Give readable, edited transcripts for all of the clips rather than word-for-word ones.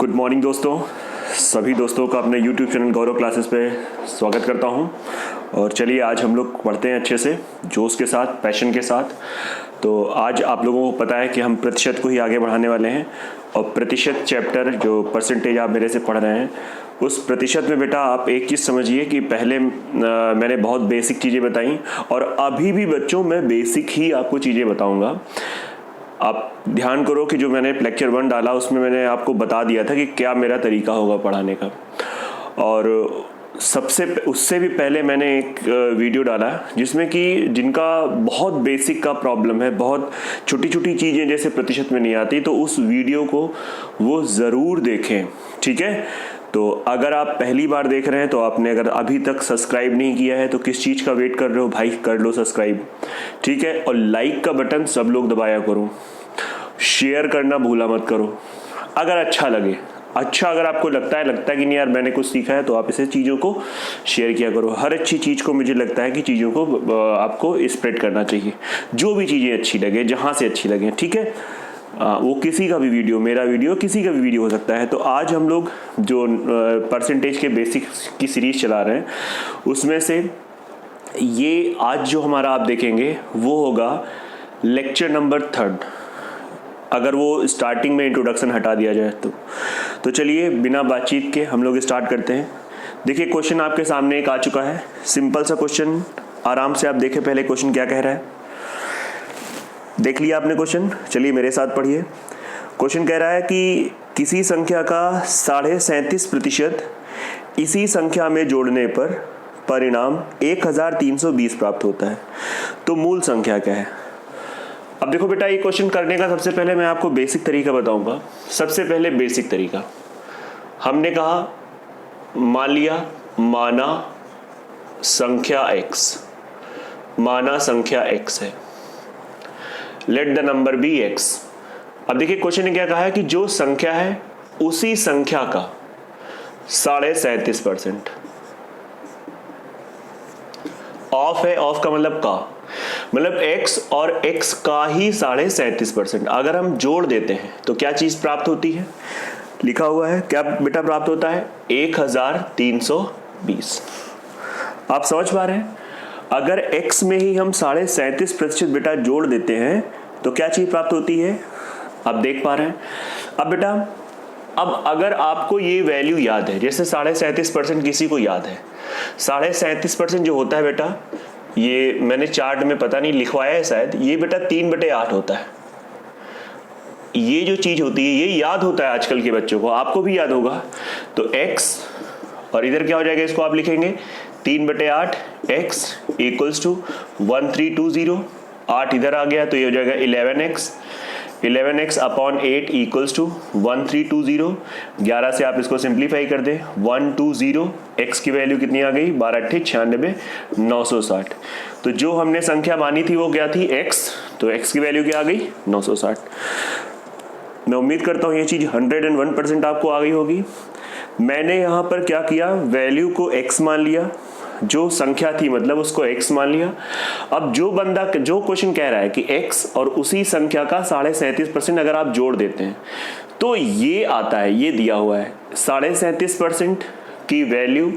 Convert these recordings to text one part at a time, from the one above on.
Good morning दोस्तों, सभी दोस्तों का अपने YouTube चैनल गौरव क्लासेस पे स्वागत करता हूं। और चलिए आज हम लोग पढ़ते हैं अच्छे से, जोश के साथ, पैशन के साथ। तो आज आप लोगों को पता है कि हम प्रतिशत को ही आगे बढ़ाने वाले हैं। और प्रतिशत चैप्टर जो परसेंटेज आप मेरे से पढ़ रहे हैं, उस प्रतिशत में बेटा आप एक चीज़ समझिए कि पहले मैंने बहुत बेसिक चीज़ें बताई और अभी भी बच्चों मैं बेसिक ही आपको चीज़ें बताऊँगा। आप ध्यान करो कि जो मैंने लेक्चर 1 डाला उसमें मैंने आपको बता दिया था कि क्या मेरा तरीका होगा पढ़ाने का। और उससे भी पहले मैंने एक वीडियो डाला जिसमें कि जिनका बहुत बेसिक का प्रॉब्लम है, बहुत छोटी छोटी चीज़ें जैसे प्रतिशत में नहीं आती, तो उस वीडियो को वो ज़रूर देखें, ठीक है। तो अगर आप पहली बार देख रहे हैं तो आपने अगर अभी तक सब्सक्राइब नहीं किया है तो किस चीज़ का वेट कर रहे हो भाई, कर लो सब्सक्राइब, ठीक है। और लाइक का बटन सब लोग दबाया करो, शेयर करना भूला मत करो। अगर अच्छा लगे, अगर आपको लगता है कि नहीं यार मैंने कुछ सीखा है, तो आप इसे चीज़ों को शेयर किया करो। हर अच्छी चीज़ को मुझे लगता है कि चीज़ों को आपको स्प्रेड करना चाहिए, जो भी चीज़ें अच्छी लगे, जहाँ से अच्छी लगे, ठीक है। वो किसी का भी वीडियो, मेरा वीडियो, किसी का भी वीडियो हो सकता है। तो आज हम लोग जो परसेंटेज के बेसिक की सीरीज चला रहे हैं, उसमें से ये आज जो हमारा आप देखेंगे वो होगा लेक्चर नंबर 3, अगर वो स्टार्टिंग में इंट्रोडक्शन हटा दिया जाए तो चलिए बिना बातचीत के हम लोग स्टार्ट करते हैं। देखिए क्वेश्चन आपके सामने एक आ चुका है, सिंपल सा क्वेश्चन, आराम से आप देखें पहले क्वेश्चन क्या कह रहा है। देख लिया आपने क्वेश्चन, चलिए मेरे साथ पढ़िए। क्वेश्चन कह रहा है कि किसी संख्या का 37.5% इसी संख्या में जोड़ने पर परिणाम 1320 प्राप्त होता है, तो मूल संख्या क्या है। अब देखो बेटा, ये क्वेश्चन करने का सबसे पहले मैं आपको बेसिक तरीका बताऊंगा। सबसे पहले बेसिक तरीका, हमने कहा मान लिया, माना संख्या x है, let the number be x। अब देखिए क्वेश्चन ने क्या कहा है कि जो संख्या है उसी संख्या का 37.5% ऑफ है। ऑफ का मतलब x और x का ही 37.5% अगर हम जोड़ देते हैं तो क्या चीज प्राप्त होती है, लिखा हुआ है क्या बेटा प्राप्त होता है 1320। आप समझ पा रहे हैं, अगर x में ही हम 37.5% बेटा जोड़ देते हैं तो क्या चीज प्राप्त होती है, आप देख पा रहे हैं। अब बेटा, अब अगर आपको ये वैल्यू याद है, जैसे 37.5% किसी को याद है, 37.5% जो होता है बेटा, ये मैंने चार्ट में पता नहीं लिखवाया है शायद, ये बेटा 3/8 होता है। ये जो चीज होती है ये याद होता है आजकल के बच्चों को, आपको भी याद होगा। तो x और इधर क्या हो जाएगा, इसको आप लिखेंगे 3/8 x इक्वल्स टू 1320। 8 इधर आ गया तो ये हो जाएगा 11x अपॉन 8 इक्वल्स टू 1320। 11 से आप इसको सिंप्लीफाई कर दें, 120। x की वैल्यू कितनी आ गई, 12×8 = 96, 960। तो जो हमने संख्या मानी थी वो क्या थी, x, तो x की वैल्यू क्या आ गई, 960। मैं उम्मीद करता हूँ ये चीज 101% आपको आ गई होगी। मैंने यहाँ पर क्या किया, वैल्यू को x मान लिया, जो संख्या थी मतलब उसको x मान लिया। अब जो क्वेश्चन कह रहा है कि x और उसी संख्या का 37.5% अगर आप जोड़ देते हैं तो ये आता है, ये दिया हुआ है 37.5% की वैल्यू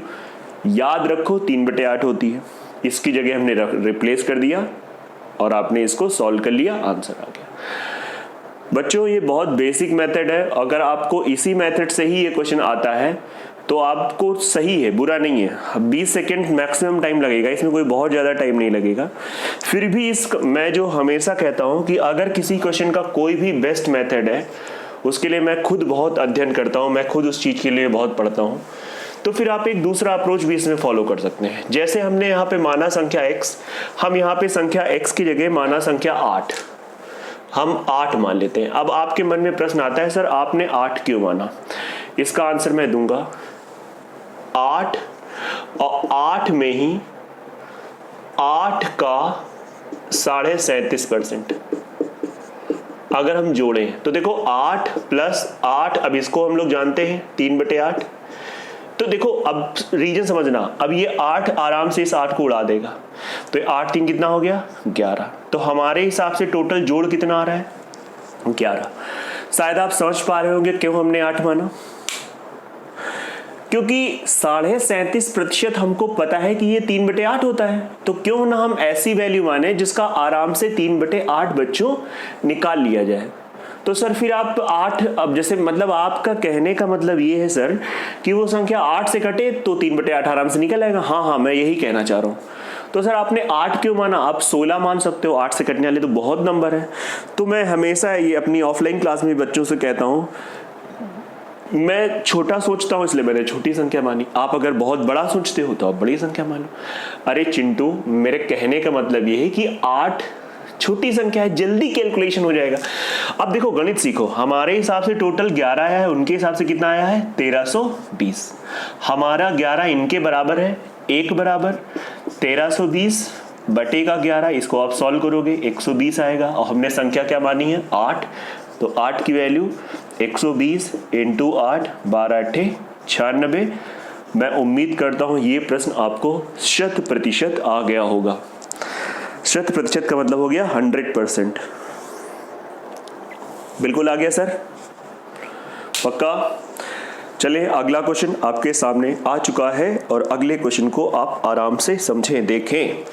याद रखो 3/8 होती है। इसकी जगह हमने रिप्लेस कर दिया और आपने इसको सॉल्व कर लिया, आंसर आ गया। बच्चों ये बहुत बेसिक मेथड है, अगर आपको इसी मेथड से ही ये क्वेश्चन आता है तो आपको सही है, बुरा नहीं है। 20 सेकेंड मैक्सिमम टाइम लगेगा, इसमें कोई बहुत ज़्यादा टाइम नहीं लगेगा। फिर भी मैं जो हमेशा कहता हूँ कि अगर किसी क्वेश्चन का कोई भी बेस्ट मेथड है, उसके लिए मैं खुद बहुत अध्ययन करता हूँ, मैं खुद उस चीज़ के लिए बहुत पढ़ता हूँ। तो फिर आप एक दूसरा अप्रोच भी इसमें फॉलो कर सकते हैं। जैसे हमने यहाँ पे माना संख्या x, हम यहाँ पे संख्या x की जगह माना संख्या 8, हम 8 मान लेते हैं। अब आपके मन में प्रश्न आता है, सर आपने 8 क्यों माना। इसका आंसर मैं दूंगा, 8 और 8 में ही 8 का 37.5% अगर हम जोड़ें तो देखो 8 + 8, अब इसको हम लोग जानते हैं 3/8। तो देखो अब रीजन समझना, अब ये 8 आराम से इस 8 को उड़ा देगा, तो 8 3 कितना हो गया, 11। तो हमारे हिसाब से टोटल जोड़ कितना आ रहा है, 11। शायद आप समझ पा रहे होंगे क्यों हमने 8 माना। क्योंकि 37.5% हमको पता है कि ये 3/8 होता है, तो क्यों ना हम ऐसी वैल्यू माने जिसका आराम से 3/8 बच्चों निकाल लिया जाए। तो सर फिर आप 8, अब जैसे मतलब आपका कहने का मतलब ये है सर कि वो संख्या 8 से कटे तो 3/8 आराम से निकल आएगा। हाँ, मैं यही कहना चाह रहा हूँ। तो सर आपने 8 क्यों माना? आप 16 मान सकते हो, 8 से कटने वाले तो बहुत नंबर है। तो मैं हमेशा ये अपनी ऑफलाइन क्लास में बच्चों से कहता हूँ, मैं छोटा सोचता हूँ इसलिए मैंने छोटी संख्या मानी, आप अगर बहुत बड़ा सोचते हो तो आप बड़ी संख्या मानो। अरे चिंटू, मेरे कहने का मतलब ये है कि 8 छोटी संख्या है, जल्दी कैलकुलेशन हो जाएगा। अब देखो, गणित सीखो, हमारे हिसाब से टोटल 11 आया है, उनके हिसाब से कितना आया है? 1320। हमारा 11 इनके बराबर है, 1 बराबर 1320 बटे का 11, इसको आप सॉल्व करोगे 120 आएगा। और हमने संख्या क्या मानी है? 8, तो 8 की वैल्यू 120 इंटू 8, 12×8 96। मैं उम्मीद करता हूं ये प्रश्न आपको 100% आ गया होगा। 100% का मतलब हो गया 100%। बिल्कुल आ गया सर, पक्का? चलिए अगला क्वेश्चन आपके सामने आ चुका है और अगले क्वेश्चन को आप आराम से समझें, देखें।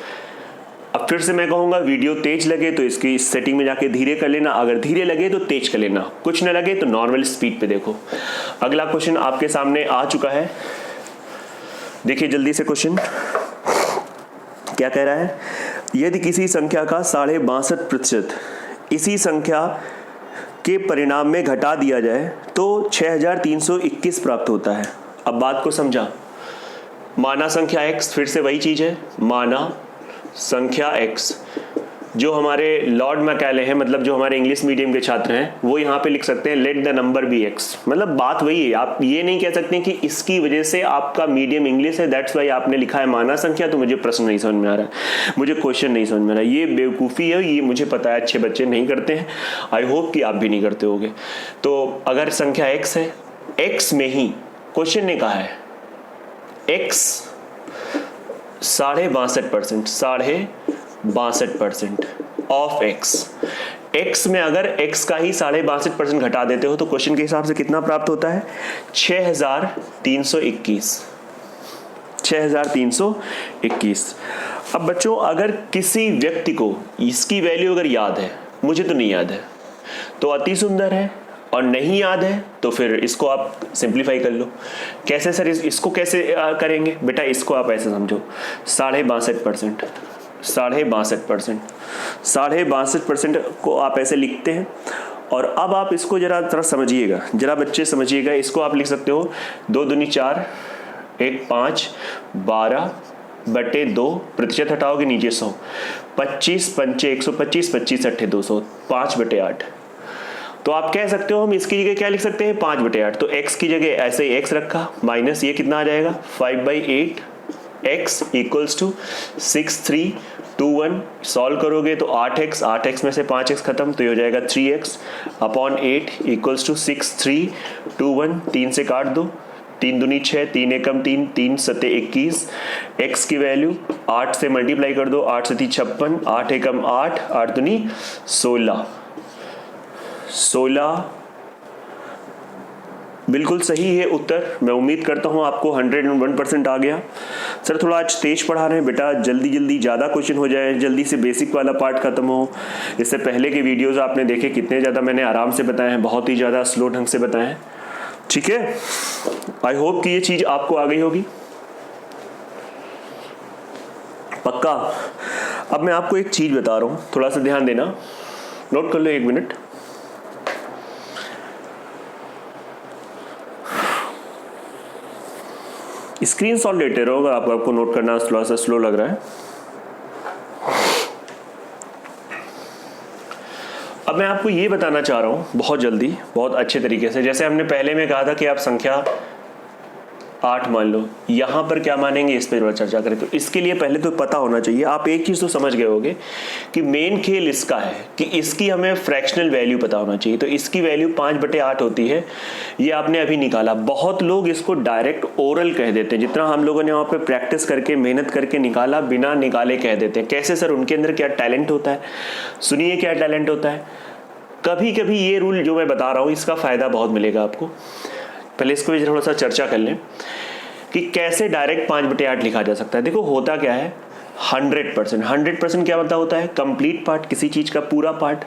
अब फिर से मैं कहूंगा, वीडियो तेज लगे तो इसकी सेटिंग में जाके धीरे कर लेना, अगर धीरे लगे तो तेज कर लेना, कुछ न लगे तो नॉर्मल स्पीड पे देखो। अगला क्वेश्चन आपके सामने आ चुका है, देखिए जल्दी से क्वेश्चन क्या कह रहा है। यदि किसी संख्या का 62.5% इसी संख्या के परिणाम में घटा दिया जाए तो 6321 प्राप्त होता है। अब बात को समझा। माना संख्या x, फिर से वही चीज है, माना संख्या x, जो हमारे लॉर्ड मैकॉले हैं, मतलब जो हमारे इंग्लिश मीडियम के छात्र हैं, वो यहाँ पे लिख सकते हैं let the number be x। मतलब बात वही है, आप ये नहीं कह सकते कि इसकी वजह से आपका मीडियम इंग्लिश है दैट्स वाई आपने लिखा है माना संख्या, तो मुझे प्रश्न नहीं समझ में आ रहा है, मुझे क्वेश्चन नहीं समझ में आ रहा है। ये बेवकूफ़ी है, ये मुझे पता है अच्छे बच्चे नहीं करते हैं, आई होप कि आप भी नहीं करते होगे। तो अगर संख्या x है, x में ही क्वेश्चन ने कहा है x 62.5%, 62.5% ऑफ x में अगर x का ही 62.5% घटा देते हो तो क्वेश्चन के हिसाब से कितना प्राप्त होता है? 6321। 6321। अब बच्चों, अगर किसी व्यक्ति को इसकी वैल्यू अगर याद है, मुझे तो नहीं याद है, तो अति सुंदर है, और नहीं याद है तो फिर इसको आप सिंप्लीफाई कर लो। कैसे सर, इसको कैसे करेंगे? बेटा इसको आप ऐसे समझो, 62.5%, 62.5% को आप ऐसे लिखते हैं। और अब आप इसको जरा समझिएगा, जरा बच्चे समझिएगा, इसको आप लिख सकते हो 2 दूनी 4, 1 5, 12 बटे 2, प्रतिशत हटाओगे नीचे 100, 25 पंचे 125, 25 अट्ठे 200, 5/8। तो आप कह सकते हो हम इसकी जगह क्या लिख सकते हैं? 5/8। तो x की जगह ऐसे ही x रखा, माइनस ये कितना आ जाएगा? 5/8 x इक्वल्स टू 6321। सॉल्व करोगे तो 8x, 8x में से 5x खत्म, तो ये हो जाएगा 3x अपॉन 8 इक्वल्स टू 6321। 3 से काट दो, 3 दूनी 6, 3 एकम 3, 3 सत्ते 21। x की वैल्यू 8 से मल्टीप्लाई कर दो, 8 सती 56, 8 एकम 8, 8 दूनी 16। बिल्कुल सही है उत्तर। मैं उम्मीद करता हूं आपको 101% आ गया। सर थोड़ा आज तेज पढ़ा रहे हैं बेटा, जल्दी जल्दी ज़्यादा क्वेश्चन हो जाए, जल्दी से बेसिक वाला पार्ट खत्म हो। इससे पहले के वीडियोस आपने देखे कितने ज़्यादा मैंने आराम से बताए हैं, बहुत ही ज़्यादा स्लो ढंग से बताए हैं। ठीक है, आई होप कि ये चीज़ आपको आ गई होगी, पक्का। अब मैं आपको एक चीज़ बता रहा हूँ, थोड़ा सा ध्यान देना, नोट कर लो 1 मिनट। स्क्रीनशॉट लेते रहो अगर आपको नोट करना थोड़ा सा स्लो लग रहा है। अब मैं आपको ये बताना चाह रहा हूं बहुत जल्दी, बहुत अच्छे तरीके से। जैसे हमने पहले में कहा था कि आप संख्या 8 मान लो, यहां पर क्या मानेंगे इस पर चर्चा करें। तो इसके लिए पहले तो पता होना चाहिए, आप एक चीज तो समझ गए होगे कि मेन खेल इसका है कि इसकी हमें फ्रैक्शनल वैल्यू पता होना चाहिए। तो इसकी वैल्यू 5/8 होती है, ये आपने अभी निकाला। बहुत लोग इसको डायरेक्ट ओरल कह देते हैं, जितना हम लोगों ने वहां पे प्रैक्टिस करके मेहनत करके निकाला, बिना निकाले कह देते हैं। कैसे सर, उनके अंदर क्या टैलेंट होता है? सुनिए क्या टैलेंट होता है। कभी कभी ये रूल जो मैं बता रहा हूं इसका फायदा बहुत मिलेगा आपको। पहले इसको भी थोड़ा सा चर्चा कर लें। कि कैसे डायरेक्ट 5/8 लिखा जा सकता है। देखो होता क्या है, 100%। 100% क्या मतलब होता है, कंप्लीट पार्ट, किसी चीज का पूरा पार्ट।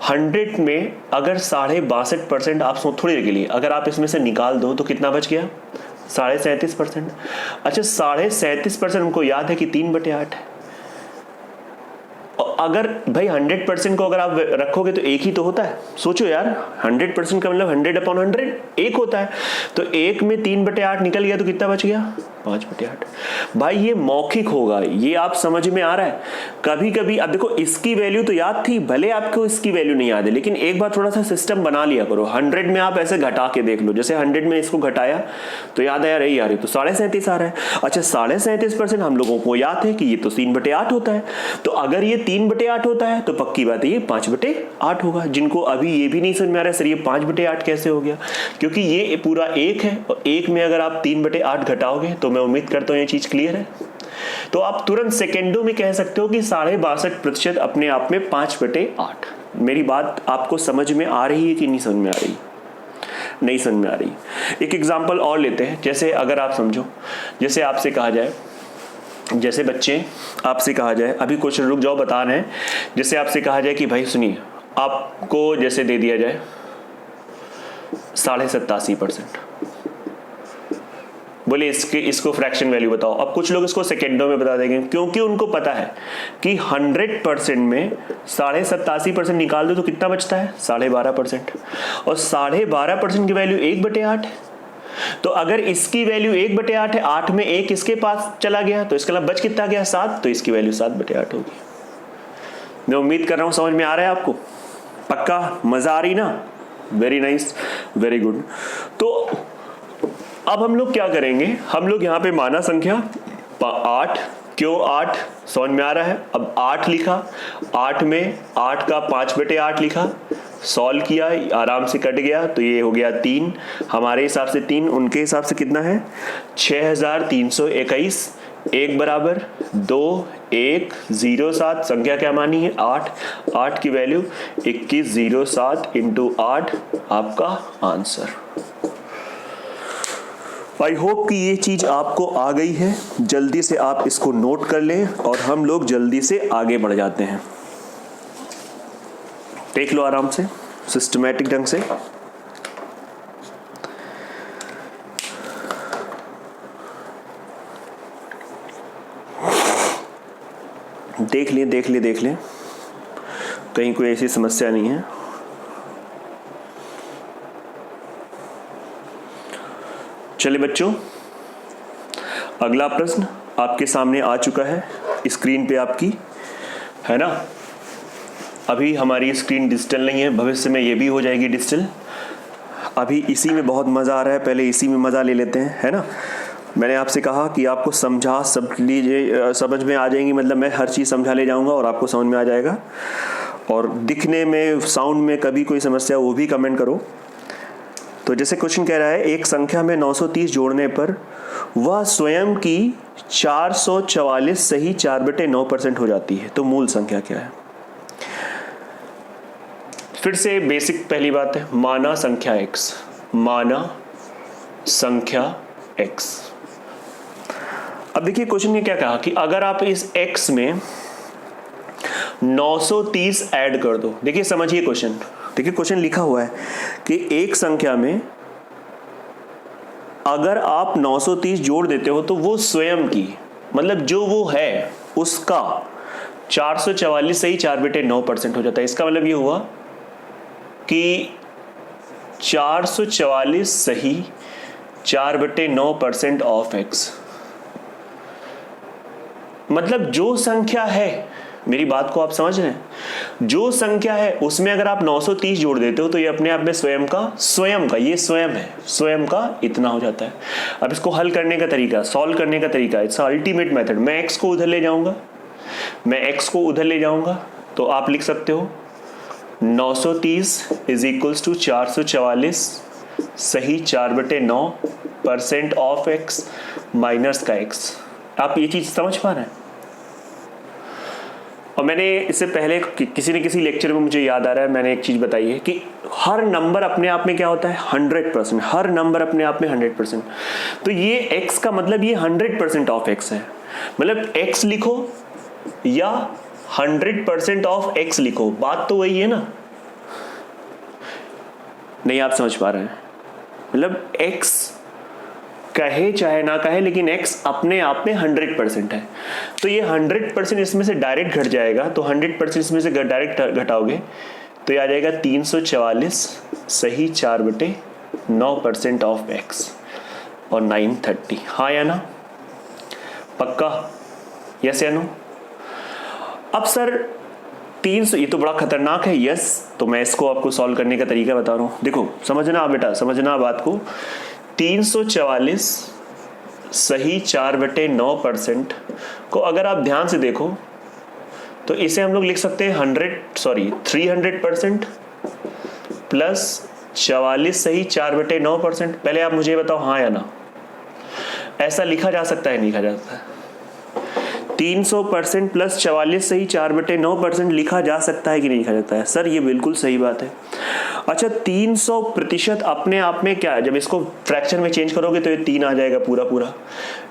100 में अगर 62.5% आप थोड़ी देर के लिए अगर आप इसमें से निकाल दो तो कितना बच गया, 37.5%। अच्छा 37.5% हमको याद है कि 3/8 है। अगर भाई 100% को अगर आप रखोगे तो एक ही तो होता है। सोचो यार, 100% का मतलब 100/100 एक होता है। तो एक में 3/8 निकल गया तो कितना बच गया, 5/8। भाई ये मौखिक होगा, ये आप समझ में आ रहा है। कभी कभी अब देखो, इसकी वैल्यू तो याद थी, भले आपको इसकी वैल्यू नहीं याद है, लेकिन एक बार थोड़ा सा सिस्टम बना लिया करो। 100 में आप ऐसे घटा के देख लो, जैसे 100 में इसको घटाया तो याद आया, रही यार तो 37.5 आ रहा है। अच्छा 37.5% हम लोगों को याद है कि ये तो 3/8 होता है। तो अगर ये 3/8 होता है तो पक्की बात है ये 5/8 होगा। जिनको अभी ये भी नहीं समझ में आ रहा है सर ये 5/8 कैसे हो गया, क्योंकि ये पूरा एक है और एक में अगर आप 3/8 घटाओगे तो मैं उम्मीद करता हूं ये चीज क्लियर है। तो आप तुरंत सेकेंडों में कह सकते हो कि 62.5% अपने आप में 5/8। मेरी बात आपको समझ में आ रही है कि नहीं समझ में आ रही, नहीं समझ में आ रही। एक एग्जांपल और लेते हैं। जैसे अगर आप समझो, जैसे आपसे कहा जाए, जैसे बच्चे आपसे कहा जाए, अभी क्वेश्चन रुक जाओ बता रहे हैं। जैसे आपसे कहा जाए कि भाई सुनिए, आपको जैसे दे दिया जाए 87.5%, बोले इसको फ्रैक्शन वैल्यू बताओ। अब कुछ लोग इसको सेकेंडों में बता देंगे, क्योंकि उनको पता है कि 100% में 87.5% निकाल दो तो कितना बचता है, 12.5%। और 12.5% की वैल्यू 1/8 है। तो अगर इसकी वैल्यू 1/8 है, 8 में 1 इसके पास चला गया तो इसका मतलब बच कितना गया, 7। तो इसकी वैल्यू 7/8 होगी। मैं उम्मीद कर रहा हूं समझ में आ रहा है आपको, पक्का मजा आ रही ना। Very nice, very good. तो अब हम लोग क्या करेंगे, हम लोग यहाँ पे माना संख्या 8, क्यों 8 समझ में आ रहा है। अब 8 लिखा, 8 में 8 का 5/8 लिखा, सॉल्व किया, आराम से कट गया तो ये हो गया 3। हमारे हिसाब से 3, उनके हिसाब से कितना है 6321। 1 बराबर 2 1 0 7, संख्या क्या मानी है 8। 8 की वैल्यू 2107 इंटू 8 आपका आंसर। आई होप कि ये चीज आपको आ गई है। जल्दी से आप इसको नोट कर लें और हम लोग जल्दी से आगे बढ़ जाते हैं। देख लो आराम से, सिस्टमैटिक ढंग से। देख ले कहीं कोई ऐसी समस्या नहीं है। चलिए बच्चों, अगला प्रश्न आपके सामने आ चुका है स्क्रीन पे आपकी, है ना। अभी हमारी स्क्रीन डिजिटल नहीं है, भविष्य में ये भी हो जाएगी डिजिटल। अभी इसी में बहुत मज़ा आ रहा है, पहले इसी में मज़ा ले लेते हैं, है ना। मैंने आपसे कहा कि आपको समझ में आ जाएंगी, मतलब मैं हर चीज़ समझा ले जाऊंगा और आपको समझ में आ जाएगा। और दिखने में, साउंड में कभी कोई समस्या वो भी कमेंट करो। तो जैसे क्वेश्चन कह रहा है, एक संख्या में 930 जोड़ने पर वह स्वयं की 444 सही 4/9% हो जाती है, तो मूल संख्या क्या है। फिर से बेसिक पहली बात है, माना संख्या x, माना संख्या x। अब देखिए क्वेश्चन ने क्या कहा कि अगर आप इस x में 930 ऐड कर दो। देखिए समझिए क्वेश्चन, देखिए क्वेश्चन लिखा हुआ है कि एक संख्या में अगर आप 930 जोड़ देते हो तो वो स्वयं की, मतलब जो वो है उसका 444 सही 4/9% हो जाता है। इसका मतलब ये हुआ कि 444 सही 4/9% ऑफ x। मतलब जो संख्या है, मेरी बात को आप समझ रहे हैं, जो संख्या है उसमें अगर आप 930 जोड़ देते हो तो ये अपने आप में स्वयं का ये स्वयं है, स्वयं का इतना हो जाता है। अब इसको हल करने का तरीका, सॉल्व करने का तरीका, इट्स अल्टीमेट मेथड। मैं x को उधर ले जाऊंगा, तो आप लिख सकते हो 930 इज इक्वल्स टू 444 सही 4/9% ऑफ x माइनस का x। आप ये चीज समझ पा रहे हैं। और मैंने इससे पहले किसी न किसी लेक्चर में मुझे याद आ रहा है, मैंने एक चीज़ बताई है कि हर नंबर अपने आप में क्या होता है 100%, हर नंबर अपने आप में 100%। तो ये x का मतलब ये 100% ऑफ x है, मतलब x लिखो या 100% ऑफ x लिखो, बात तो वही है ना। नहीं आप समझ पा रहे हैं, मतलब x कहे चाहे ना कहे लेकिन x अपने आप में 100% है। तो ये 100% इसमें से डायरेक्ट घट जाएगा, तो 100% इसमें से डायरेक्ट घटाओगे तो ये आ जाएगा 344 सही 4/9% ऑफ x और 930। हाँ या ना, पक्का, यस या नो। अब सर 300, ये तो बड़ा खतरनाक है, यस। तो मैं इसको आपको सॉल्व करने का तरीका बता रहा हूँ। देखो समझना बेटा, समझना बात को। 344 सही 4/9% को अगर आप ध्यान से देखो तो इसे हम लोग लिख सकते हैं 300% प्लस 44 सही 4/9%। पहले आप मुझे बताओ हाँ या ना, ऐसा लिखा जा सकता है नहीं लिखा जाता है? 300% प्लस 44 सही 4/9% लिखा जा सकता है कि नहीं लिखा जाता है? सर ये बिल्कुल सही बात है। अच्छा 300% अपने आप में क्या है, जब इसको फ्रैक्शन में चेंज करोगे तो ये 3 आ जाएगा पूरा पूरा।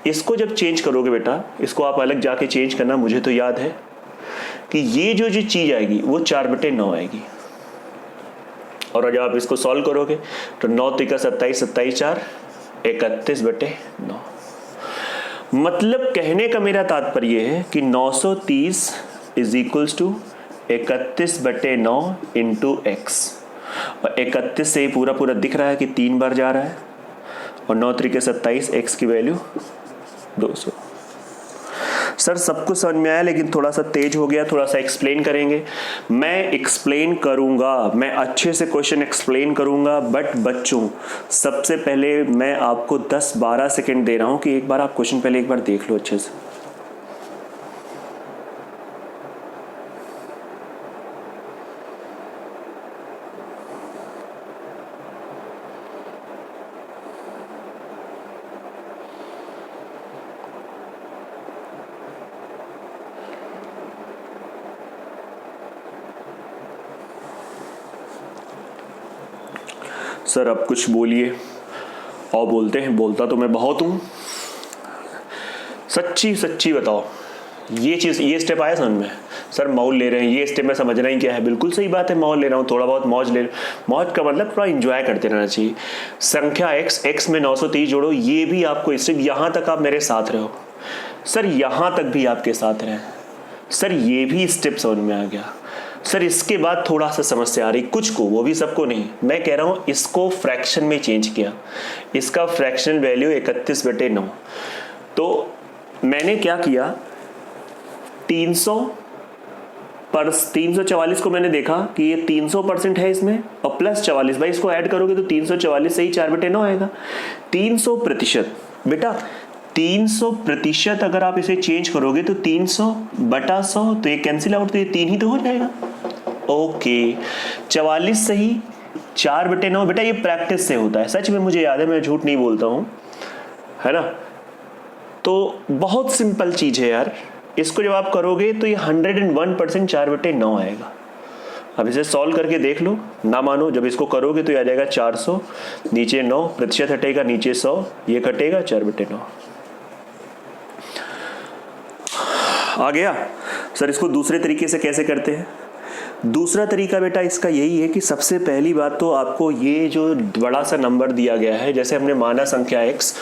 इसको जब चेंज करोगे बेटा, इसको आप अलग जाके चेंज करना, मुझे तो याद है कि ये जो चीज आएगी वो 4/9 आएगी। और जब आप इसको सॉल्व करोगे तो 9 × 27, 27 4 31/9। मतलब कहने का मेरा तात्पर्य है कि 930 is equals to 31/9 into x। और 31 से पूरा पूरा दिख रहा है कि 3 बार जा रहा है, और 9 × 27, x की वैल्यू 200। सर सब कुछ समझ में आया, लेकिन थोड़ा सा तेज हो गया, थोड़ा सा एक्सप्लेन करेंगे। मैं एक्सप्लेन करूंगा, मैं अच्छे से क्वेश्चन एक्सप्लेन करूंगा, बट बच्चों सबसे पहले मैं आपको 10-12 सेकंड दे रहा हूं कि एक बार आप क्वेश्चन पहले एक बार देख लो अच्छे से। सर अब कुछ बोलिए, और बोलते हैं, बोलता तो मैं बहुत हूँ। सच्ची सच्ची बताओ, ये चीज़, ये स्टेप आया समझ में? सर मौज ले रहे हैं, ये स्टेप में समझना ही क्या है? बिल्कुल सही बात है, मौज ले रहा हूँ, थोड़ा बहुत मौज ले। मौज का मतलब थोड़ा इंजॉय करते रहना चाहिए। संख्या x में 930 जोड़ो, ये भी आपको स्टेप, यहाँ तक आप मेरे साथ रहो सर, यहाँ तक भी आपके साथ रहे सर, ये भी स्टेप समझ में आ गया सर। इसके बाद थोड़ा सा समस्या आ रही कुछ को, वो भी सबको नहीं। मैं कह रहा हूँ इसको फ्रैक्शन में चेंज किया, इसका फ्रैक्शनल वैल्यू 31/9। तो मैंने क्या किया, 344 को मैंने देखा कि ये 300% है इसमें, और प्लस 44, भाई इसको ऐड करोगे तो 344 से ही 4/9 आएगा। 300% बेटा, 300% अगर आप इसे चेंज करोगे तो 300/100, तो ये कैंसिल आउट, तो ये 3 ही तो हो जाएगा। ओके 44 सही 4/9 बेटा, ये प्रैक्टिस से होता है, सच में मुझे याद है, मैं झूठ नहीं बोलता हूँ, है ना। तो बहुत सिंपल चीज है यार, इसको जब आप करोगे तो ये 101% 4/9 आएगा। अब इसे सॉल्व करके देख लो, ना मानो, जब इसको करोगे तो ये आ जाएगा 400, नीचे 9% हटेगा, नीचे 100, ये कटेगा 4/9 आ गया। सर इसको दूसरे तरीके से कैसे करते हैं? दूसरा तरीका बेटा इसका यही है कि सबसे पहली बात तो आपको ये जो बड़ा सा नंबर दिया गया है, जैसे हमने माना संख्या x,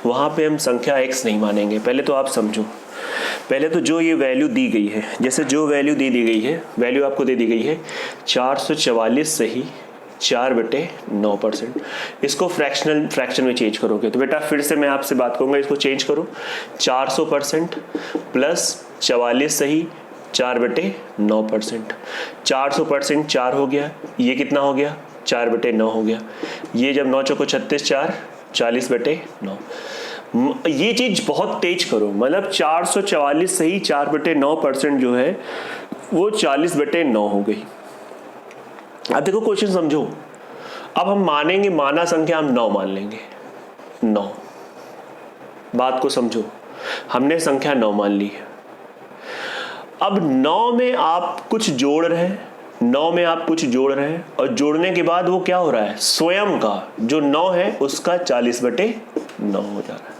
वहाँ पे हम संख्या x नहीं मानेंगे। पहले तो आप समझो, पहले तो जो ये वैल्यू दी गई है, जैसे जो वैल्यू दी गई है, वैल्यू आपको दे दी गई है 444 सही 4/9%। इसको फ्रैक्शन में चेंज करोगे तो बेटा फिर से मैं आपसे बात करूंगा, इसको चेंज करो, 400% प्लस 44 सही 4/9%। 400% 4 हो गया, ये कितना हो गया 4/9 हो गया। ये जब 9 चौको 36, 4 40/9। ये चीज बहुत तेज करो, मतलब 444 सही 4/9% जो है वो 40/9 हो गई। अब देखो क्वेश्चन समझो, अब हम मानेंगे, माना संख्या हम 9 मान लेंगे, 9। बात को समझो, हमने संख्या 9 मान ली है। अब 9 में आप कुछ जोड़ रहे हैं, 9 में आप कुछ जोड़ रहे हैं और जोड़ने के बाद वो क्या हो रहा है, स्वयं का जो 9 है उसका 40/9 हो जा रहा है।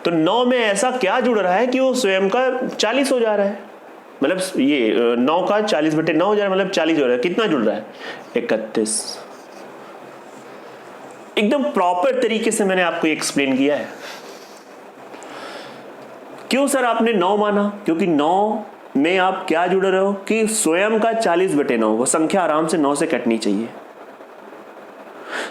तो 9 में ऐसा क्या जुड़ रहा है कि वो स्वयं का 40 हो जा रहा है, मतलब ये 9 का 40/9 हो जा रहा है, मतलब 40 हो रहा है। कितना जुड़ रहा है, 31। एकदम प्रॉपर तरीके से मैंने आपको एक्सप्लेन किया है। क्यों सर आपने 9 माना, क्योंकि 9 में आप क्या जुड़ रहे हो कि स्वयं का 40/9, वो संख्या आराम से 9 से कटनी चाहिए,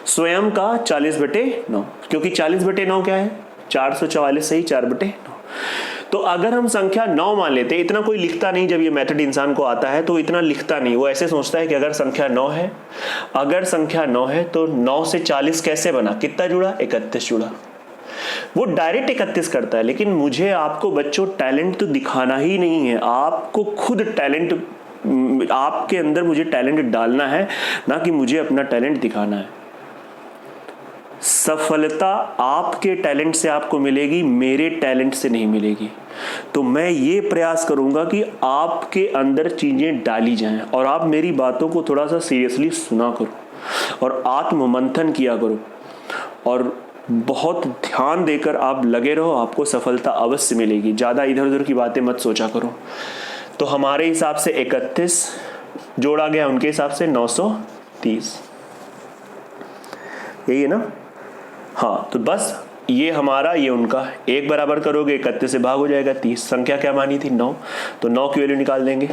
स्वयं का 40/9, क्योंकि 40/9 क्या है, 444 सही 4/9। तो अगर हम संख्या 9 मान लेते, इतना कोई लिखता नहीं, जब ये मेथड इंसान को आता है तो इतना लिखता नहीं, वो ऐसे सोचता है कि अगर संख्या 9 है, अगर संख्या 9 है तो 9 से 40 कैसे बना, कितना जुड़ा, 31 जुड़ा, वो डायरेक्ट 31 करता है। लेकिन मुझे आपको बच्चों टैलेंट तो दिखाना ही नहीं है, आपको खुद टैलेंट, आपके अंदर मुझे टैलेंट डालना है, ना कि मुझे अपना टैलेंट दिखाना है। सफलता आपके टैलेंट से आपको मिलेगी, मेरे टैलेंट से नहीं मिलेगी। तो मैं ये प्रयास करूंगा कि आपके अंदर चीजें डाली जाएं और आप मेरी बातों को थोड़ा सा सीरियसली सुना करो और आत्ममंथन किया करो और बहुत ध्यान देकर आप लगे रहो, आपको सफलता अवश्य मिलेगी। ज़्यादा इधर उधर की बातें मत सोचा करो। तो हमारे हिसाब से 31 जोड़ा गया, उनके हिसाब से 930, यही है ना। हाँ, तो बस ये हमारा ये उनका, एक बराबर करोगे 31 से भाग हो जाएगा 30। संख्या क्या मानी थी, 9, तो 9 की वैल्यू निकाल देंगे,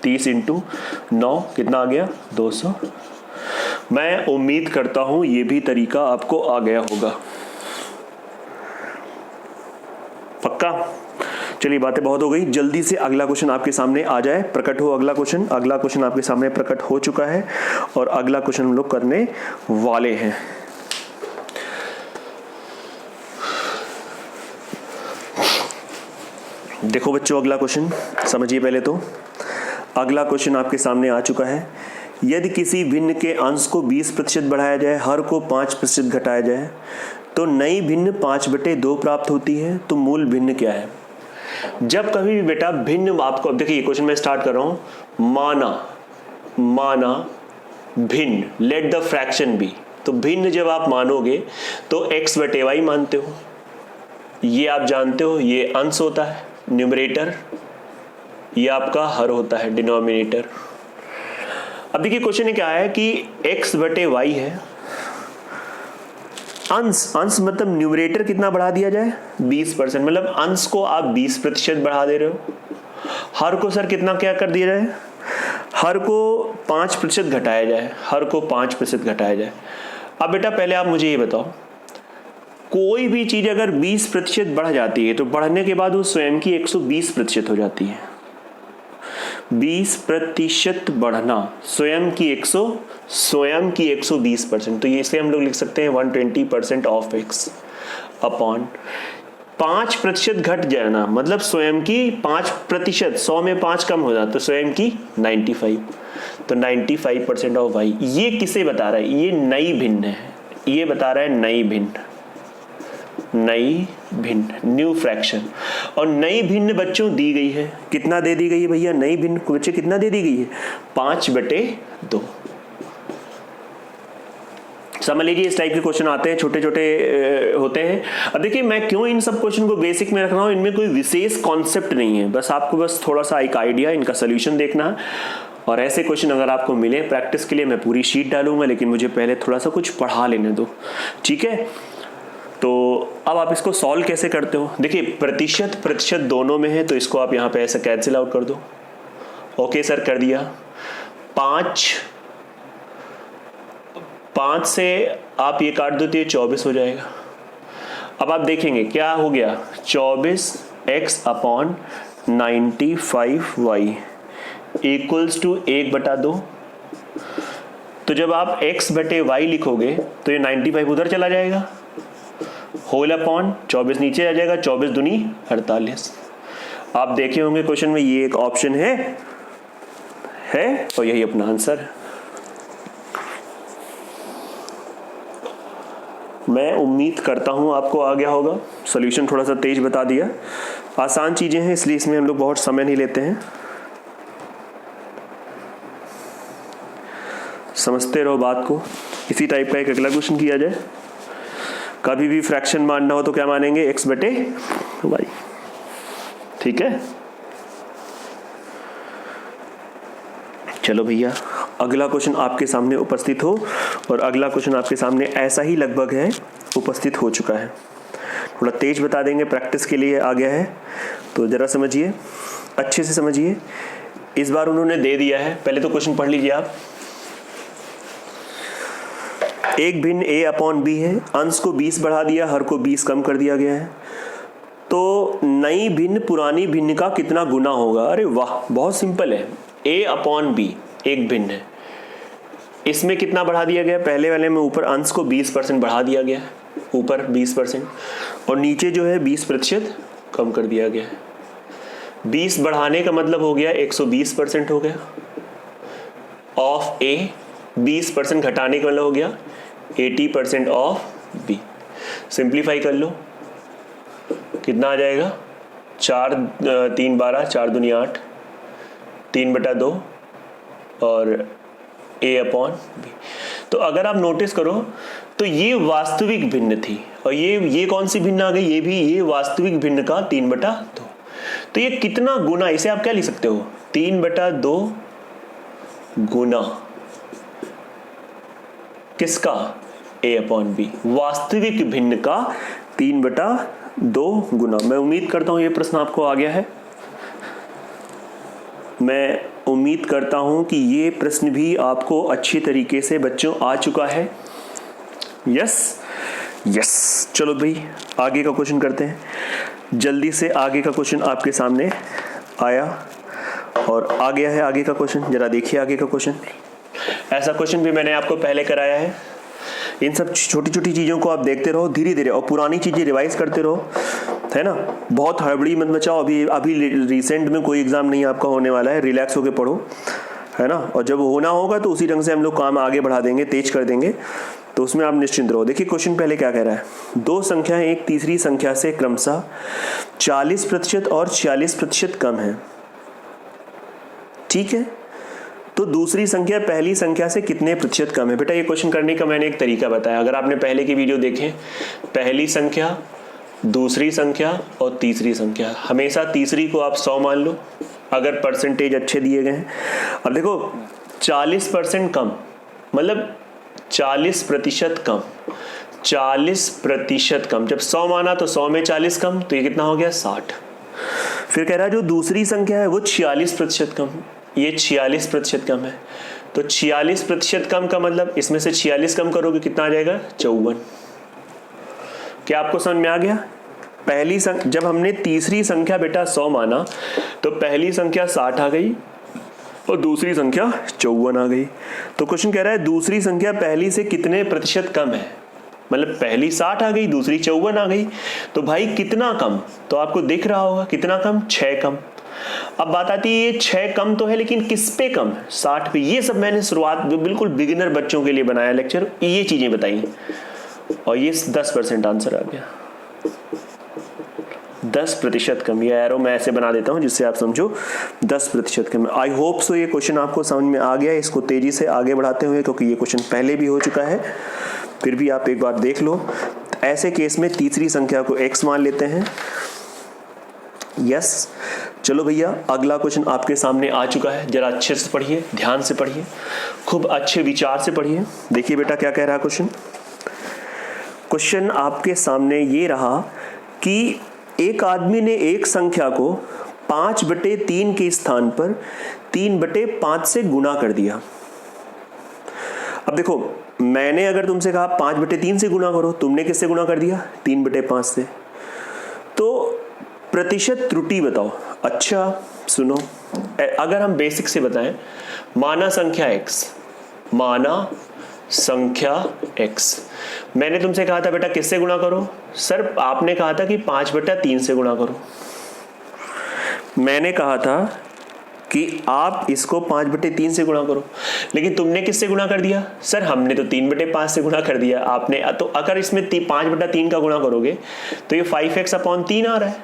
30 × 9 कितना आ गया, 200। मैं उम्मीद करता हूं ये भी तरीका आपको आ गया होगा, पक्का। चलिए बातें बहुत हो गई, जल्दी से अगला क्वेश्चन आपके सामने आ जाए, प्रकट हो अगला क्वेश्चन। अगला क्वेश्चन आपके सामने प्रकट हो चुका है और अगला क्वेश्चन हम लोग करने वाले हैं। देखो बच्चों, अगला क्वेश्चन समझिए पहले तो। अगला क्वेश्चन आपके सामने आ चुका है। यदि किसी भिन्न के अंश को 20% बढ़ाया जाए, हर को 5% घटाया जाए, तो नई भिन्न 5/2 प्राप्त होती है। तो मूल भिन्न क्या है। जब कभी भी बेटा भिन्न, आपको अब देखिए क्वेश्चन में स्टार्ट कर रहा हूं, माना भिन्न, लेट द फ्रैक्शन बी। तो भिन्न जब आप मानोगे तो x/y मानते हो, ये आप जानते हो, ये अंश होता है न्यूमरेटर, ये आपका हर होता है डिनोमिनेटर। अब देखिए क्वेश्चन क्या है कि x/y है, अंश मतलब न्यूमरेटर कितना बढ़ा दिया जाए, 20%, मतलब अंश को आप 20% बढ़ा दे रहे हो। हर को सर कितना क्या कर दिया जाए, हर को 5% घटाया जाए, हर को 5% घटाया जाए। अब बेटा पहले आप मुझे ये बताओ, कोई भी चीज अगर 20% बढ़ जाती है तो बढ़ने के बाद वो स्वयं की 120% हो जाती है। 20% बढ़ना, स्वयं की 120%, तो ये इसे हम लोग लिख सकते हैं 120% ऑफ x अपॉन 5% घट जाना, मतलब स्वयं की 5%, 100 में 5 कम हो जाता तो स्वयं की 95, तो 95% ऑफ y। ये किसे बता रहा है, ये नई भिन्न है, ये बता रहा है नई भिन्न, न्यू फ्रैक्शन। और नई भिन्न बच्चों दी गई है, कितना दे दी गई है भैया, नई भिन्न बच्चे कितना दे दी गई है, 5/2। समझ लीजिए इस टाइप के क्वेश्चन आते हैं, छोटे छोटे होते हैं। अब देखिए मैं क्यों इन सब क्वेश्चन को बेसिक में रख रहा हूं, इनमें कोई विशेष कॉन्सेप्ट नहीं है, बस आपको बस थोड़ा सा एक आइडिया, इनका सोल्यूशन देखना है। और ऐसे क्वेश्चन अगर आपको मिले प्रैक्टिस के लिए, मैं पूरी शीट डालूंगा, लेकिन मुझे पहले थोड़ा सा कुछ पढ़ा लेने दो, ठीक है। तो अब आप इसको सॉल्व कैसे करते हो, देखिए प्रतिशत दोनों में है, तो इसको आप यहाँ पे ऐसे कैंसिल आउट कर दो। ओके सर कर दिया। 5 से आप ये काट दो तो ये 24 हो जाएगा। अब आप देखेंगे क्या हो गया, 24x/95y इक्वल्स टू 1/2। तो जब आप x/y लिखोगे तो ये 95 उधर चला जाएगा, होल अपॉन 24 नीचे आ जाएगा, 24 दूनी 48। आप देखे होंगे क्वेश्चन में ये एक ऑप्शन है और यही अपना आंसर है। मैं उम्मीद करता हूँ आपको आ गया होगा। सॉल्यूशन थोड़ा सा तेज बता दिया, आसान चीज़ें हैं इसलिए इसमें हम लोग बहुत समय नहीं लेते हैं। समझते रहो बात को। इसी टाइप का एक अगला क्वेश्चन किया जाए। कभी भी फ्रैक्शन मानना हो तो क्या मानेंगे, x बटे y। ठीक है, चलो भैया अगला क्वेश्चन आपके सामने उपस्थित हो, और अगला क्वेश्चन आपके सामने ऐसा ही लगभग है, उपस्थित हो चुका है। थोड़ा तेज बता देंगे, प्रैक्टिस के लिए आ गया है, तो जरा समझिए, अच्छे से समझिए। इस बार उन्होंने दे दिया है, पहले तो क्वेश्चन पढ़ लीजिए आप। एक भिन्न a अपॉन b है, अंश को 20 बढ़ा दिया, हर को 20 कम कर दिया गया है, तो नई भिन्न पुरानी भिन्न का कितना गुना होगा। अरे वाह, बहुत सिंपल है। a अपॉन b एक भिन्न है, इसमें कितना बढ़ा दिया गया, पहले वाले में ऊपर अंश को 20% बढ़ा दिया गया है, ऊपर 20%, और नीचे जो है 20% कम कर दिया गया है। 20 बढ़ाने का मतलब हो गया 120% हो गया ऑफ a, 20% घटाने का मतलब हो गया 80% ऑफ b। सिंप्लीफाई कर लो, कितना आ जाएगा, 4 3 12, 4 दूनी 8, 3/2 और a अपॉन b। तो अगर आप नोटिस करो तो ये वास्तविक भिन्न थी, और ये कौन सी भिन्न आ गई, ये भी ये वास्तविक भिन्न का 3/2। तो ये कितना गुना, इसे आप क्या लिख सकते हो, 3/2 गुना किसका, a अपॉन b, वास्तविक भिन्न का 3/2 गुना। मैं उम्मीद करता हूं ये प्रश्न आपको आ गया है। मैं उम्मीद करता हूं कि ये प्रश्न भी आपको अच्छी तरीके से बच्चों आ चुका है। यस यस, चलो भाई आगे का क्वेश्चन करते हैं। जल्दी से आगे का क्वेश्चन आपके सामने आया और आ गया है आगे का क्वेश्चन। जरा देखिए आगे का क्वेश्चन। ऐसा क्वेश्चन भी मैंने आपको पहले कराया है। इन सब छोटी छोटी चीज़ों को आप देखते रहो धीरे धीरे, और पुरानी चीज़ें रिवाइज करते रहो, है ना। बहुत हड़बड़ी मत मचाओ, अभी रिसेंट में कोई एग्जाम नहीं आपका होने वाला है, रिलैक्स होके पढ़ो, है ना। और जब होना होगा तो उसी ढंग से हम लोग काम आगे बढ़ा देंगे, तेज कर देंगे, तो उसमें आप निश्चिंत रहो। देखिए क्वेश्चन पहले क्या कह रहा है, दो संख्याएं एक तीसरी संख्या से क्रमशः 40% और 46% कम है। ठीक है, तो दूसरी संख्या पहली संख्या से कितने प्रतिशत कम है। बेटा ये क्वेश्चन करने का मैंने एक तरीका बताया, अगर आपने पहले की वीडियो देखें, पहली संख्या, दूसरी संख्या और तीसरी संख्या, हमेशा तीसरी को आप 100 मान लो अगर परसेंटेज अच्छे दिए गए हैं। अब देखो 40% कम मतलब 40% कम, 40% कम, जब 100 माना तो 100 में 40 कम, तो ये कितना हो गया 60। फिर कह रहा है जो दूसरी संख्या है वो 46% कम, ये 46% कम है, तो 46% कम का मतलब इसमें से 46 कम करोगे कितना आ जाएगा 54। क्या आपको समझ में आ गया। पहली जब हमने तीसरी संख्या बेटा 100 माना तो पहली संख्या 60 आ गई और दूसरी संख्या 54 आ गई। तो क्वेश्चन कह रहा है दूसरी संख्या पहली से कितने प्रतिशत कम है, मतलब पहली 60 आ गई दूसरी 54 आ गई, तो भाई कितना कम, तो आपको दिख रहा होगा कितना कम, 6 कम। अब बात आती है ये 6 कम तो है लेकिन किस पे कम, 60 पे। ये सब मैंने शुरुआत बिल्कुल बिगिनर बच्चों के लिए बनाया लेक्चर, ये चीजें बताई, और ये 10% आंसर आ गया, 10% कम। ये एरो मैं ऐसे बना देता हूं जिससे आप समझो 10% कम। आई होप सो ये क्वेश्चन आपको समझ में आ गया। इसको तेजी से आगे बढ़ाते हुए, क्योंकि ये क्वेश्चन पहले भी हो चुका है, फिर भी आप एक बार देख लो। ऐसे केस में तीसरी संख्या को x मान लेते हैं। यस, चलो भैया अगला क्वेश्चन आपके सामने आ चुका है, जरा अच्छे से पढ़िए, ध्यान से पढ़िए, खूब अच्छे विचार से पढ़िए। देखिए बेटा क्या कह रहा है क्वेश्चन। क्वेश्चन आपके सामने ये रहा कि एक आदमी ने एक संख्या को 5/3 के स्थान पर 3/5 से गुणा कर दिया। अब देखो मैंने अगर तुमसे कहा 5/3 से गुणा करो, तुमने किससे गुणा कर दिया 3/5 से, तो प्रतिशत त्रुटि बताओ। अच्छा सुनो, अगर हम बेसिक से बताएं, माना संख्या x, माना संख्या x, मैंने तुमसे कहा था बेटा किससे गुणा करो, सर आपने कहा था कि 5/3 से गुणा करो। मैंने कहा था कि आप इसको 5/3 से गुणा करो, लेकिन तुमने किससे गुणा कर दिया? सर हमने तो 3/5 से गुणा कर दिया। आपने तो अगर इसमें 5/3 का गुणा करोगे तो ये 5x/3 आ रहा है,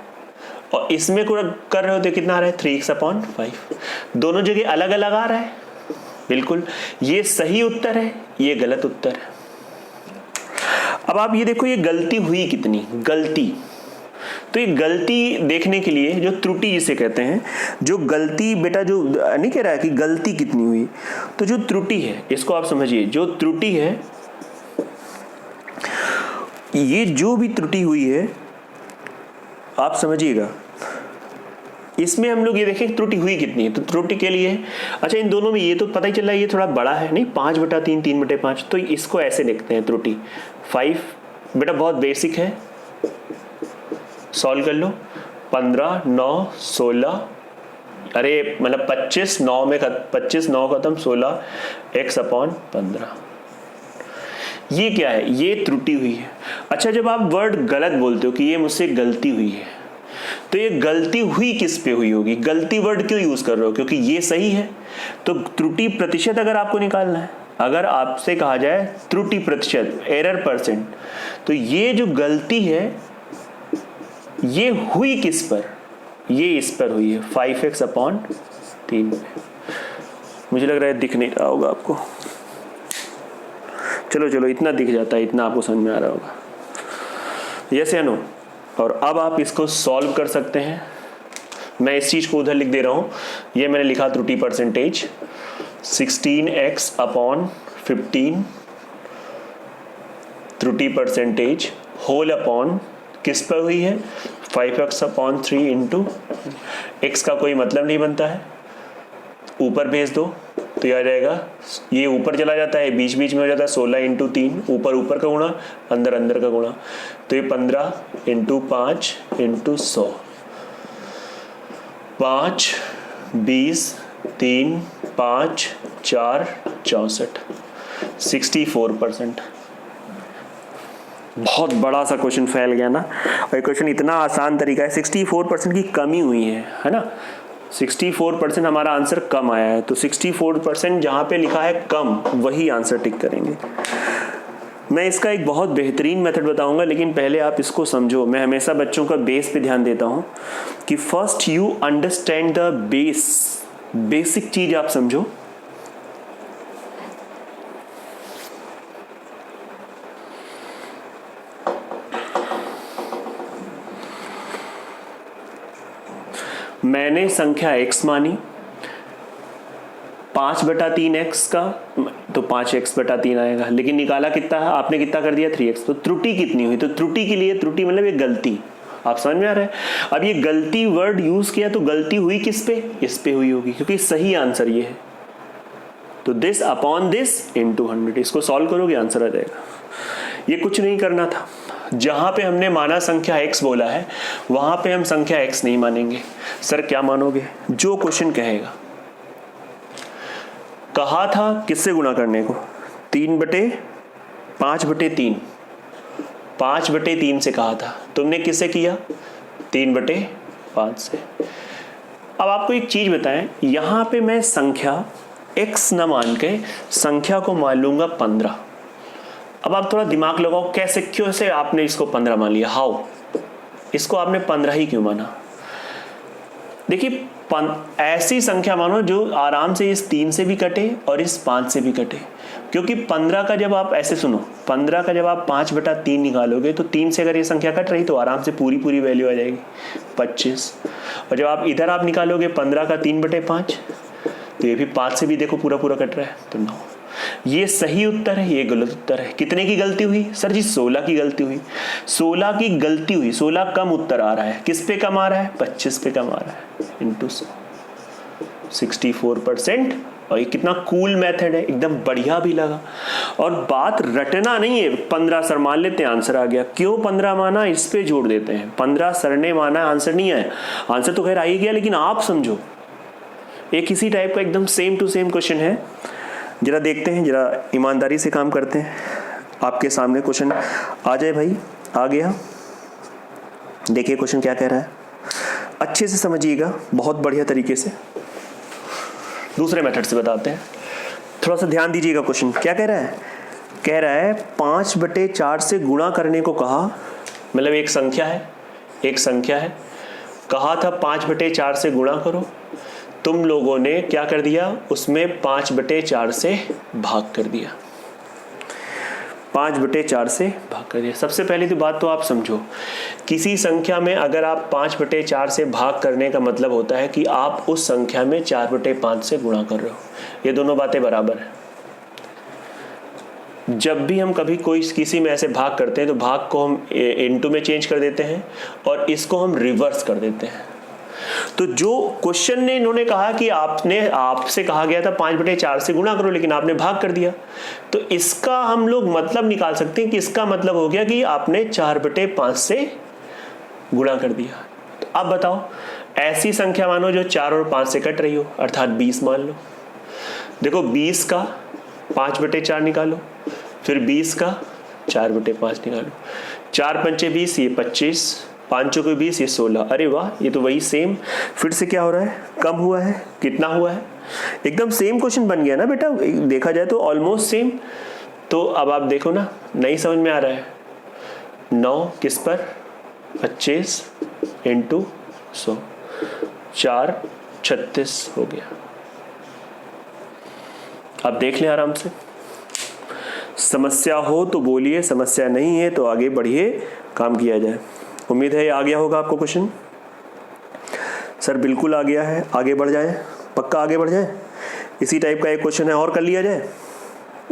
और इसमें कर रहे हो तो कितना आ रहा है? 3x/5। दोनों जगह अलग अलग आ रहा है। बिल्कुल, ये सही उत्तर है, ये गलत उत्तर है। अब आप ये देखो, ये गलती हुई कितनी? गलती, तो ये गलती देखने के लिए, जो त्रुटि जिसे कहते हैं, जो गलती, बेटा जो नहीं कह रहा है कि गलती कितनी हुई, तो जो त्रुटि है इसको आप समझिए। जो त्रुटि है, ये जो भी त्रुटि हुई है आप समझिएगा, इसमें हम लोग ये देखें त्रुटि हुई कितनी है। तो त्रुटि के लिए, अच्छा इन दोनों में ये तो पता ही चल रहा है ये थोड़ा बड़ा है, नहीं 5/3 3/5, तो इसको ऐसे लिखते हैं त्रुटि 5। बेटा बहुत बेसिक है, सॉल्व कर लो। 15 9 16, अरे मतलब 25 9 में 25 9 खत्म 16 x/15। ये क्या है? ये त्रुटि हुई है। अच्छा, जब आप वर्ड गलत बोलते हो कि ये मुझसे गलती हुई है, तो ये गलती हुई किस पे हुई होगी? गलती वर्ड क्यों यूज कर रहे हो? क्योंकि ये सही है। तो त्रुटि प्रतिशत अगर आपको निकालना है, अगर आपसे कहा जाए त्रुटि प्रतिशत, एरर परसेंट, तो ये जो गलती है ये हुई किस पर? ये इस पर हुई है 5x/3 पे। मुझे लग रहा है दिख नहीं रहा होगा आपको। चलो इतना दिख जाता है, इतना आपको समझ में आ रहा होगा। यस या नो? और अब आप इसको सॉल्व कर सकते हैं। मैं इस चीज को उधर लिख दे रहा हूं, ये मैंने लिखा त्रुटि परसेंटेज 16x/15 त्रुटि परसेंटेज होल अपॉन किस पर हुई है? 5x/3 इंटू x का कोई मतलब नहीं बनता है, ऊपर भेज दो तो ये आ जाएगा, ये ऊपर चला जाता है, बीच बीच में हो जाता है 16 इंटू 3, ऊपर का गुणा, अंदर का गुणा, तो ये 15 इंटू 5 इंटू 100, 5 20 3 5 4 64, 64%। बहुत बड़ा सा क्वेश्चन फैल गया ना, और ये क्वेश्चन इतना आसान तरीका है। 64% की कमी हुई है ना, 64% हमारा आंसर कम आया है, तो 64% जहाँ पे लिखा है कम, वही आंसर टिक करेंगे। मैं इसका एक बहुत बेहतरीन मेथड बताऊंगा, लेकिन पहले आप इसको समझो। मैं हमेशा बच्चों का बेस पे ध्यान देता हूँ कि first you understand the base, basic चीज आप समझो। मैंने संख्या x मानी, 5/3x का, तो 5x/3 आएगा, लेकिन निकाला कितना है आपने? कितना कर दिया? 3x। तो त्रुटि कितनी हुई? तो त्रुटि के लिए, त्रुटि मतलब ये गलती, आप समझ में आ रहा है? अब ये गलती वर्ड यूज किया, तो गलती हुई किस पे? इस पे हुई होगी, क्योंकि सही आंसर ये है। तो दिस अपॉन दिस इंटू 100, इसको सॉल्व करोगे आंसर आ जाएगा। ये कुछ नहीं करना था। जहां पे हमने माना संख्या x बोला है, वहां पे हम संख्या x नहीं मानेंगे। सर क्या मानोगे? जो क्वेश्चन कहेगा। कहा था किससे गुणा करने को? 5/3 5/3 से कहा था, तुमने किससे किया? 3/5 से। अब आपको एक चीज बताएं, यहां पे मैं संख्या x न मान के संख्या को मान लूंगा 15। अब आप थोड़ा दिमाग लगाओ, कैसे, क्यों से आपने इसको 15 मान लिया? हाउ? इसको आपने 15 ही क्यों माना? देखिए, ऐसी संख्या मानो जो आराम से इस 3 से भी कटे और इस 5 से भी कटे, क्योंकि 15 का जब आप ऐसे सुनो, 15 का जब आप 5/3 निकालोगे, तो 3 से अगर ये संख्या कट रही तो आराम से पूरी वैल्यू आ जाएगी 25। और जब आप इधर आप निकालोगे 15 का 3/5, तो ये भी 5 से भी देखो पूरा कट रहा है, तो 9। ये सही उत्तर है, ये गलत उत्तर है। कितने की गलती हुई? सर जी 16 की गलती हुई। 16 की गलती हुई, 16 कम उत्तर आ रहा है। किस पे कम आ रहा है? 25 पे कम आ रहा है, इंटू 100, 64%। और ये कितना कूल मेथड है, एकदम बढ़िया भी लगा। और बात रटना नहीं है, 15 सर मान लेते हैं, आंसर आ गया। क्यों 15 माना? इस पे जोड़ देते हैं। 15 सर ने माना, आंसर नहीं आया। आंसर तो खैर आ ही गया, लेकिन आप समझो, एक इसी टाइप का एकदम सेम टू सेम क्वेश्चन है। जरा देखते हैं, जरा ईमानदारी से काम करते हैं। आपके सामने क्वेश्चन आ जाए भाई, आ गया। देखिए क्वेश्चन क्या कह रहा है, अच्छे से समझिएगा, बहुत बढ़िया तरीके से। दूसरे मेथड से बताते हैं। थोड़ा सा ध्यान दीजिएगा, क्वेश्चन क्या कह रहा है? कह रहा है 5/4 से गुणा करने को कहा, मतलब एक संख्या है, कहा था 5/4 से गुणा करो, तुम लोगों ने क्या कर दिया, उसमें 5/4 से भाग कर दिया। 5/4 से भाग कर दिया। सबसे पहली तो बात तो आप समझो, किसी संख्या में अगर आप 5/4 से भाग करने का मतलब होता है कि आप उस संख्या में 4/5 से गुणा कर रहे हो। ये दोनों बातें बराबर है। जब भी हम कभी कोई किसी में ऐसे भाग करते हैं तो भाग को हम इनटू में चेंज कर देते हैं और इसको हम रिवर्स कर देते हैं। तो जो क्वेश्चन ने इन्होंने कहा कि आपसे कहा गया था 5/4 से गुणा करो, लेकिन आपने भाग कर दिया, तो इसका हम लोग मतलब निकाल सकते हैं कि इसका मतलब हो गया कि आपने 4/5 से गुणा कर दिया। तो अब बताओ, ऐसी संख्या मानो जो 4 और 5 से कट रही हो, अर्थात 20 मान लो। देखो 20 का 5/4 निकालो, फिर 20 का 4/5 निकालो। 4 पंचे 20, ये 25, 5 को 20, ये 16। अरे वाह, ये तो वही सेम फिर से क्या हो रहा है, कम हुआ है। कितना हुआ है? एकदम सेम क्वेश्चन बन गया ना बेटा, देखा जाए तो ऑलमोस्ट सेम। तो अब आप देखो ना, नहीं समझ में आ रहा है? 9 किस पर? 25 इंटू 100, 4 36 हो गया। अब देख लें आराम से। समस्या हो तो बोलिए, समस्या नहीं है तो आगे बढ़िए, काम किया जाए। उम्मीद है ये आ गया होगा आपको क्वेश्चन। सर बिल्कुल आ गया है, आगे बढ़ जाए, पक्का आगे बढ़ जाए। इसी टाइप का एक क्वेश्चन है और कर लिया जाए।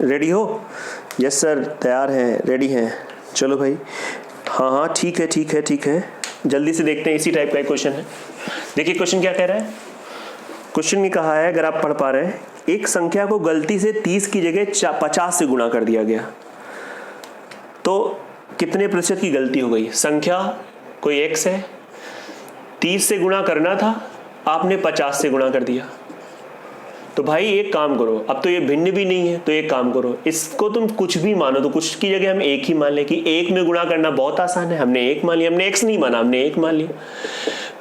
रेडी हो? यस सर, तैयार हैं, रेडी हैं। चलो भाई, हाँ ठीक है, जल्दी से देखते हैं। इसी टाइप का एक क्वेश्चन है। देखिए क्वेश्चन क्या कह रहा है। क्वेश्चन में कहा है, अगर आप पढ़ पा रहे हैं, एक संख्या को गलती से 30 की जगह 50 से गुणा कर दिया गया, तो कितने प्रतिशत की गलती हो गई? संख्या कोई x है, 30 से गुणा करना था, आपने 50 से गुणा कर दिया। तो भाई एक काम करो, अब तो ये भिन्न भी नहीं है, तो एक काम करो, इसको तुम कुछ भी मानो, तो कुछ की जगह हम एक ही मान लें कि 1 में गुणा करना बहुत आसान है। हमने 1 मान लिया, हमने x नहीं माना, हमने 1 मान लिया।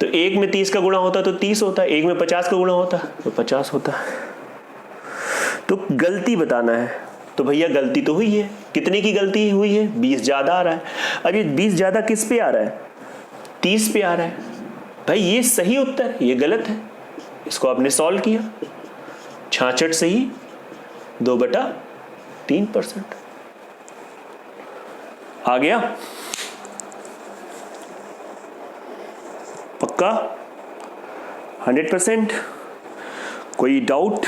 तो 1 में 30 का गुणा होता तो 30 होता, 1 में 50 का गुणा होता तो 50 होता। तो गलती बताना है, तो भैया गलती तो हुई है। कितने की गलती हुई है? 20 ज्यादा आ रहा है। अब ये 20 ज्यादा किस पे आ रहा है? 30 पे आ रहा है। भाई ये सही उत्तर है, ये गलत है। इसको आपने सॉल्व किया, 66 सही, 2/3%। आ गया? पक्का? 100%? कोई डाउट?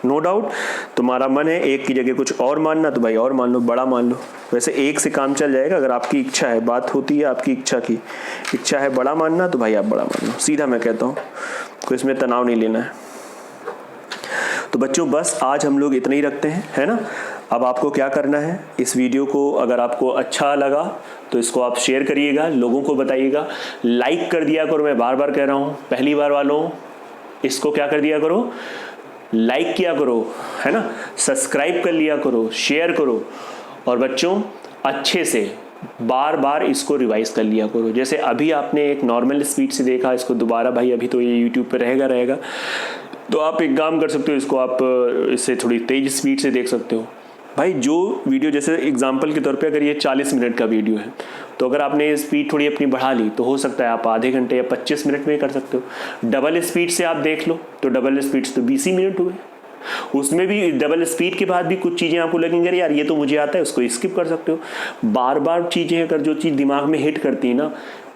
No doubt. तुम्हारा मन है 1 की जगह कुछ और मानना, तो भाई और मान लो, बड़ा मान लो। वैसे 1 से काम चल जाएगा अगर आपकी इच्छा है। बात होती है आपकी इच्छा की। इच्छा है बड़ा मानना, तो भाई आप बड़ा मान लो। सीधा मैं कहता हूँ, कोई इसमें तनाव नहीं लेना है। तो बच्चों बस आज हम लोग इतना ही रखते हैं, है ना। अब आपको क्या करना है, इस वीडियो को अगर आपको अच्छा लगा तो इसको आप शेयर करिएगा, लोगों को बताइएगा, लाइक कर दिया करो। मैं बार बार कह रहा हूँ, पहली बार वालों इसको क्या कर दिया करो, लाइक किया करो, है ना, सब्सक्राइब कर लिया करो, शेयर करो। और बच्चों अच्छे से बार बार इसको रिवाइज कर लिया करो। जैसे अभी आपने एक नॉर्मल स्पीड से देखा, इसको दोबारा भाई अभी तो ये यूट्यूब पे रहेगा, तो आप एक काम कर सकते हो, इसको आप इससे थोड़ी तेज स्पीड से देख सकते हो। भाई जो वीडियो, जैसे एग्जांपल के तौर पे अगर ये 40 मिनट का वीडियो है, तो अगर आपने स्पीड थोड़ी अपनी बढ़ा ली तो हो सकता है आप आधे घंटे या 25 मिनट में कर सकते हो। डबल स्पीड से आप देख लो तो डबल स्पीड से तो 20 मिनट हुए। उसमें भी डबल स्पीड के बाद भी कुछ चीज़ें आपको लगेंगे यार ये तो मुझे आता है, उसको स्किप कर सकते हो। बार बार चीज़ें अगर जो चीज़ दिमाग में हिट करती है ना,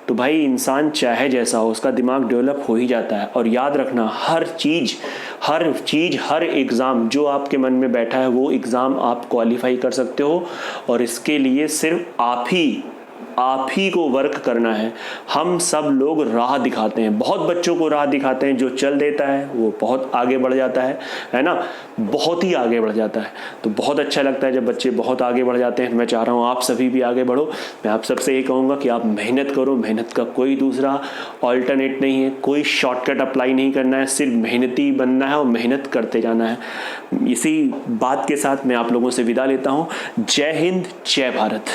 तो भाई इंसान चाहे जैसा हो उसका दिमाग डेवलप हो ही जाता है। और याद रखना, हर चीज़ हर एग्ज़ाम जो आपके मन में बैठा है वो एग्ज़ाम आप क्वालिफाई कर सकते हो। और इसके लिए सिर्फ आप ही को वर्क करना है। हम सब लोग राह दिखाते हैं, बहुत बच्चों को राह दिखाते हैं। जो चल देता है वो बहुत आगे बढ़ जाता है ना, बहुत ही आगे बढ़ जाता है। तो बहुत अच्छा लगता है जब बच्चे बहुत आगे बढ़ जाते हैं। मैं चाह रहा हूँ आप सभी भी आगे बढ़ो। मैं आप सबसे ये कहूँगा कि आप मेहनत करो, मेहनत का कोई दूसरा ऑल्टरनेट नहीं है, कोई शॉर्टकट अप्लाई नहीं करना है, सिर्फ मेहनती बनना है और मेहनत करते जाना है। इसी बात के साथ मैं आप लोगों से विदा लेता हूँ। जय हिंद, जय भारत।